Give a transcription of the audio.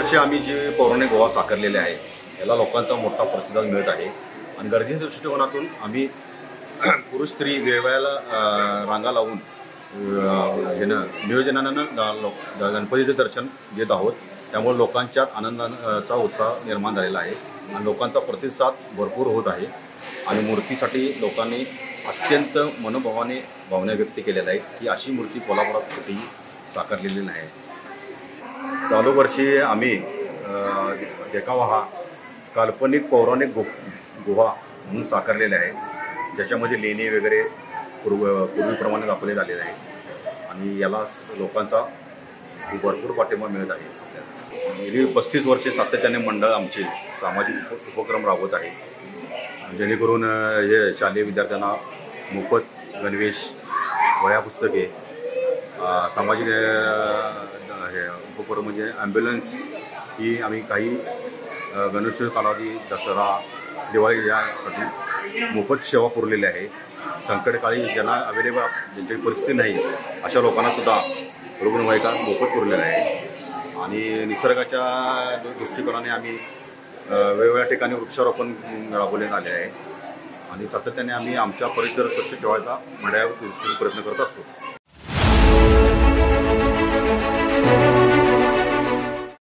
चालू वर्षी आम्ही जे पौराणिक गोवा साकारलेले आहे याला लोकांचा मोठा प्रतिसाद मिळत आहे आणि गर्दीच्या दृष्टिकोनातून आम्ही पुरुष स्त्री वेगवेगळ्या रांगा लावून नियोजनानं गणपतीचे दर्शन घेत आहोत। त्यामुळे लोकांच्यात आनंदाचा उत्साह निर्माण झालेला आहे आणि लोकांचा प्रतिसाद भरपूर होत आहे आणि मूर्तीसाठी लोकांनी अत्यंत मनोभावाने भावना व्यक्त केलेल्या आहेत की अशी मूर्ती कोल्हापुरात कुठेही साकारलेली नाही। चालू वर्षी आम्ही देखावा हा काल्पनिक पौराणिक गुहा म्हणून साकारलेले आहे, ज्याच्यामध्ये लेणी वगैरे पूर्वीप्रमाणे दाखवले झालेले आहे आणि याला लोकांचा भरपूर पाठिंबा मिळत आहे। गेली 35 वर्षे सातत्याने मंडळ आमचे सामाजिक उपक्रम राबवत आहे, जेणेकरून हे शालेय विद्यार्थ्यांना मोफत गणवेश, वह्या, पुस्तके, सामाजिक उपक्रम म्हणजे ॲम्ब्युलन्स ही आम्ही काही गणेशोत्सव कालावधी, दसरा, दिवाळी यासाठी मोफत सेवा पुरवलेली आहे। संकटकाळी ज्यांना अवेलेबल ज्यांची परिस्थिती नाही अशा लोकांना सुद्धा रुग्णवाहिका मोफत पुरवलेल्या आहे आणि निसर्गाच्या दृष्टिकोनाने आम्ही वेगवेगळ्या ठिकाणी वृक्षारोपण राबवण्यात आले आहे आणि सातत्याने आम्ही आमचा परिसर स्वच्छ ठेवायचा मंडळावर प्रयत्न करत असतो।